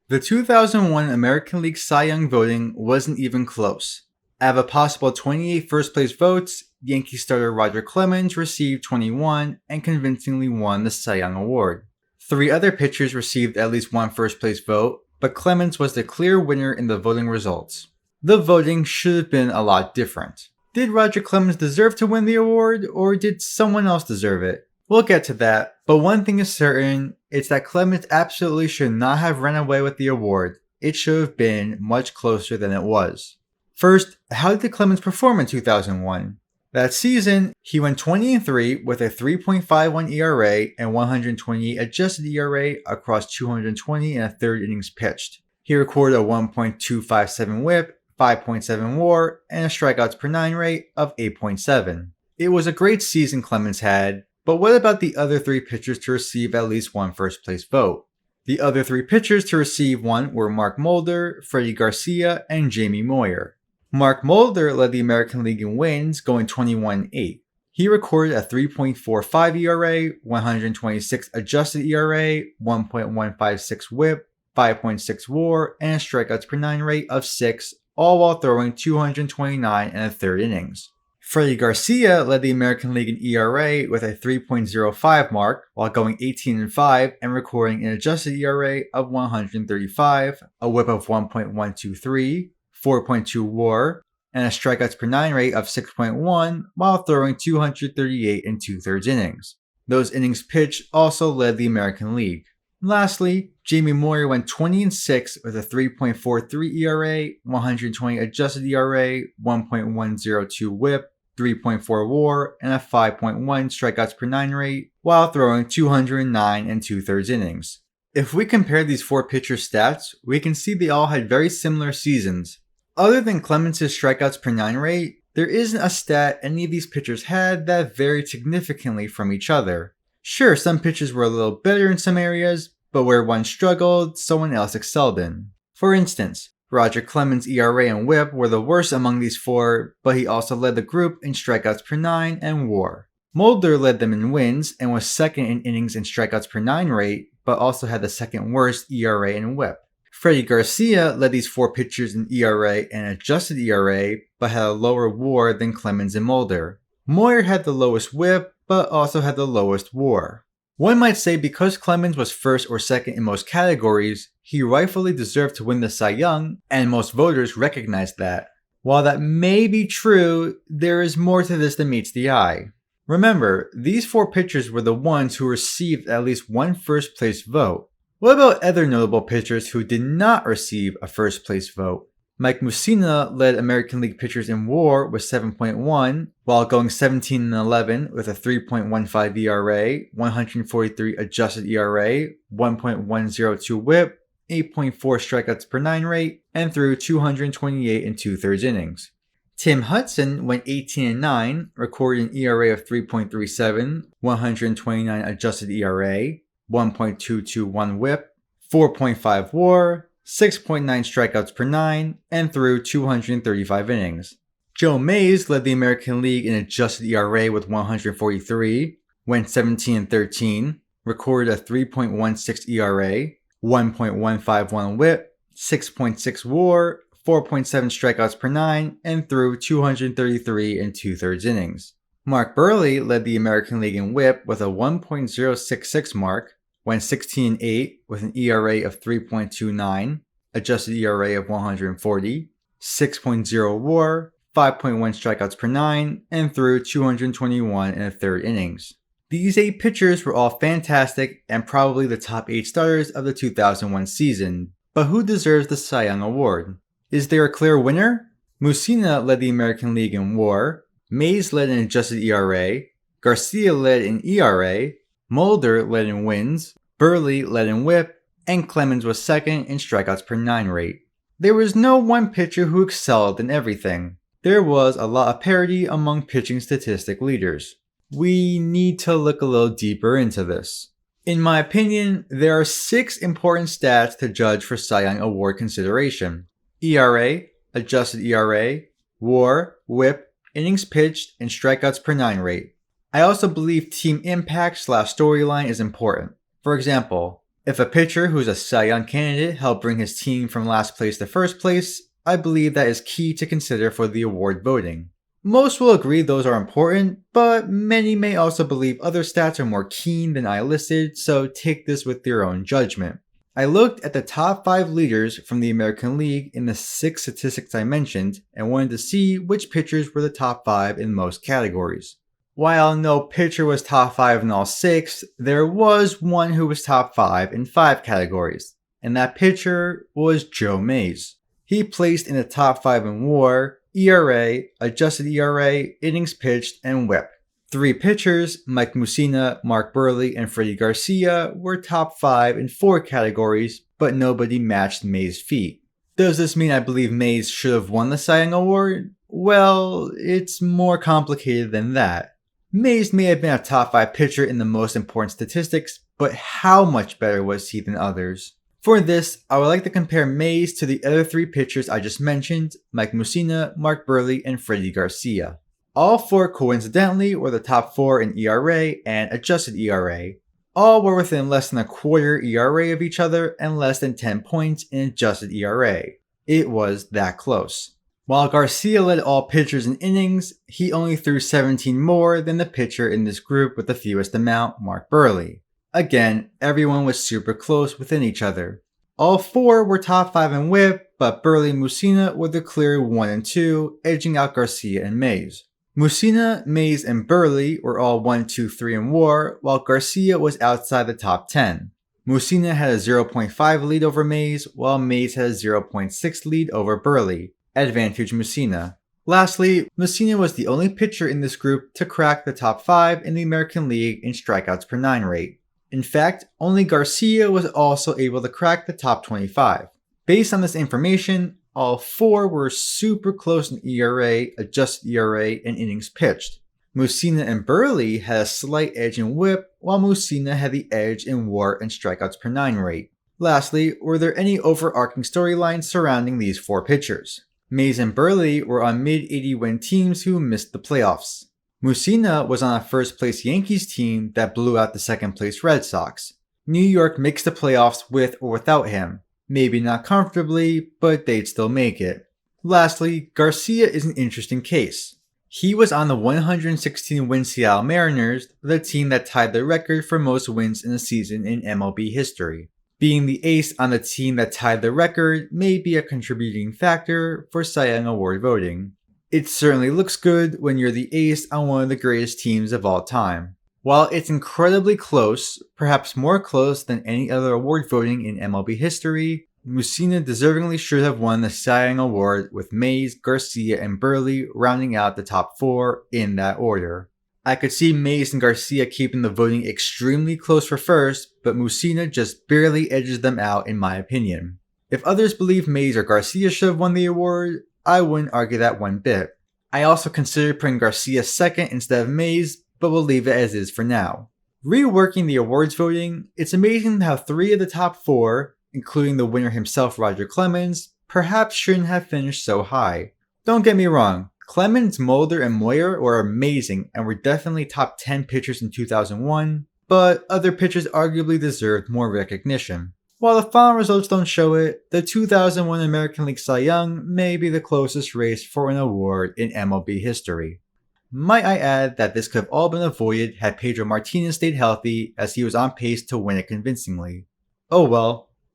The 2001 American League Cy Young voting wasn't even close. Out of a possible 28 first-place votes, Yankee starter Roger Clemens received 21 and convincingly won the Cy Young Award. 3 other pitchers received at least one first-place vote, but Clemens was the clear winner in the voting results. The voting should have been a lot different. Did Roger Clemens deserve to win the award, or did someone else deserve it? We'll get to that, but one thing is certain, it's that Clemens absolutely should not have run away with the award. It should have been much closer than it was. First, how did Clemens perform in 2001? That season, he went 20-3 with a 3.51 ERA and 128 adjusted ERA across 220 and a third innings pitched. He recorded a 1.257 WHIP, 5.7 WAR, and a strikeouts per 9 rate of 8.7. It was a great season Clemens had, but what about the other 3 pitchers to receive at least one first-place vote? The other 3 pitchers to receive one were Mark Mulder, Freddie Garcia, and Jamie Moyer. Mark Mulder led the American League in wins, going 21-8. He recorded a 3.45 ERA, 126 adjusted ERA, 1.156 WHIP, 5.6 WAR, and a strikeouts per 9 rate of 6, all while throwing 229 and a third innings. Freddie Garcia led the American League in ERA with a 3.05 mark while going 18-5 and recording an adjusted ERA of 135, a WHIP of 1.123, 4.2 WAR, and a strikeouts per 9 rate of 6.1 while throwing 238 and 2/3 innings. Those innings pitched also led the American League. Lastly, Jamie Moyer went 20-6 with a 3.43 ERA, 120 adjusted ERA, 1.102 WHIP, 3.4 WAR, and a 5.1 strikeouts per 9 rate while throwing 209 and 2/3 innings. If we compare these 4 pitchers' stats, we can see they all had very similar seasons. Other than Clemens' strikeouts per 9 rate, there isn't a stat any of these pitchers had that varied significantly from each other. Sure, some pitchers were a little better in some areas, but where one struggled, someone else excelled in. For instance, Roger Clemens' ERA and WHIP were the worst among these 4, but he also led the group in strikeouts per 9 and WAR. Mulder led them in wins and was second in innings and strikeouts per 9 rate, but also had the second worst ERA and WHIP. Freddie Garcia led these 4 pitchers in ERA and adjusted ERA, but had a lower WAR than Clemens and Mulder. Moyer had the lowest WHIP, but also had the lowest WAR. One might say because Clemens was first or second in most categories, he rightfully deserved to win the Cy Young, and most voters recognized that. While that may be true, there is more to this than meets the eye. Remember, these 4 pitchers were the ones who received at least one first-place vote. What about other notable pitchers who did not receive a first-place vote? Mike Mussina led American League pitchers in WAR with 7.1, while going 17-11 with a 3.15 ERA, 143 adjusted ERA, 1.102 WHIP, 8.4 strikeouts per 9 rate, and threw 228 and 2/3 innings. Tim Hudson went 18-9, recorded an ERA of 3.37, 129 adjusted ERA, 1.221 WHIP, 4.5 WAR, 6.9 strikeouts per 9, and threw 235 innings. Joe Mays led the American League in adjusted ERA with 143, went 17-13, recorded a 3.16 ERA, 1.151 WHIP, 6.6 WAR, 4.7 strikeouts per 9, and threw 233 and 2/3 innings. Mark Burley led the American League in WHIP with a 1.066 mark, went 16-8 with an ERA of 3.29, adjusted ERA of 140, 6.0 WAR, 5.1 strikeouts per 9, and threw 221 and a third innings. These 8 pitchers were all fantastic and probably the top 8 starters of the 2001 season, but who deserves the Cy Young Award? Is there a clear winner? Mussina led the American League in WAR, Mays led in adjusted ERA, Garcia led in ERA, Mulder led in wins, Burley led in WHIP, and Clemens was second in strikeouts per 9 rate. There was no one pitcher who excelled in everything. There was a lot of parity among pitching statistic leaders. We need to look a little deeper into this. In my opinion, there are 6 important stats to judge for Cy Young Award consideration: ERA, adjusted ERA, WAR, WHIP, innings pitched, and strikeouts per 9 rate. I also believe team impact/storyline is important. For example, If a pitcher who's a Cy Young candidate helped bring his team from last place to first place, I believe that is key to consider for the award voting. Most will agree those are important, but many may also believe other stats are more keen than I listed, so take this with your own judgment. I looked at the top 5 leaders from the American League in the 6 statistics I mentioned and wanted to see which pitchers were the top 5 in most categories. While no pitcher was top 5 in all 6, there was one who was top 5 in 5 categories, and that pitcher was Joe Mays. He placed in the top 5 in WAR, ERA, adjusted ERA, innings pitched, and WHIP. 3 pitchers, Mike Mussina, Mark Buehrle, and Freddie Garcia, were top 5 in 4 categories, but nobody matched Mays' feat. Does this mean I believe Mays should have won the Cy Young Award? Well, it's more complicated than that. Mays may have been a top 5 pitcher in the most important statistics, but how much better was he than others? For this, I would like to compare Mays to the other 3 pitchers I just mentioned, Mike Mussina, Mark Buehrle, and Freddie Garcia. All 4 coincidentally were the top 4 in ERA and adjusted ERA. All were within less than a quarter ERA of each other and less than 10 points in adjusted ERA. It was that close. While Garcia led all pitchers in innings, he only threw 17 more than the pitcher in this group with the fewest amount, Mark Buehrle. Again, everyone was super close within each other. All 4 were top 5 in WHIP, but Buehrle and Mussina were the clear 1 and 2, edging out Garcia and Mays. Mussina, Mays, and Buehrle were all 1, 2, 3 in WAR, while Garcia was outside the top 10. Mussina had a 0.5 lead over Mays, while Mays had a 0.6 lead over Buehrle. Advantage Mussina. Lastly, Mussina was the only pitcher in this group to crack the top 5 in the American League in strikeouts per 9 rate. In fact, only Garcia was also able to crack the top 25. Based on this information, all 4 were super close in ERA, adjusted ERA, and innings pitched. Mussina and Buehrle had a slight edge in WHIP, while Mussina had the edge in WAR and strikeouts per 9 rate. Lastly, were there any overarching storylines surrounding these 4 pitchers? Mays and Buehrle were on mid-80 win teams who missed the playoffs. Mussina was on a first-place Yankees team that blew out the second-place Red Sox. New York makes the playoffs with or without him. Maybe not comfortably, but they'd still make it. Lastly, Garcia is an interesting case. He was on the 116-win Seattle Mariners, the team that tied the record for most wins in a season in MLB history. Being the ace on the team that tied the record may be a contributing factor for Cy Young Award voting. It certainly looks good when you're the ace on one of the greatest teams of all time. While it's incredibly close, perhaps more close than any other award voting in MLB history, Mussina deservingly should have won the Cy Young Award with Mays, Garcia, and Buehrle rounding out the top 4 in that order. I could see Mays and Garcia keeping the voting extremely close for first, but Mussina just barely edges them out in my opinion. If others believe Mays or Garcia should have won the award, I wouldn't argue that one bit. I also considered putting Garcia second instead of Mays, but we'll leave it as is for now. Reworking the awards voting, it's amazing how 3 of the top 4, including the winner himself Roger Clemens, perhaps shouldn't have finished so high. Don't get me wrong, Clemens, Mulder, and Moyer were amazing and were definitely top 10 pitchers in 2001, but other pitchers arguably deserved more recognition. While the final results don't show it, the 2001 American League Cy Young may be the closest race for an award in MLB history. Might I add that this could have all been avoided had Pedro Martinez stayed healthy, as he was on pace to win it convincingly. Oh well,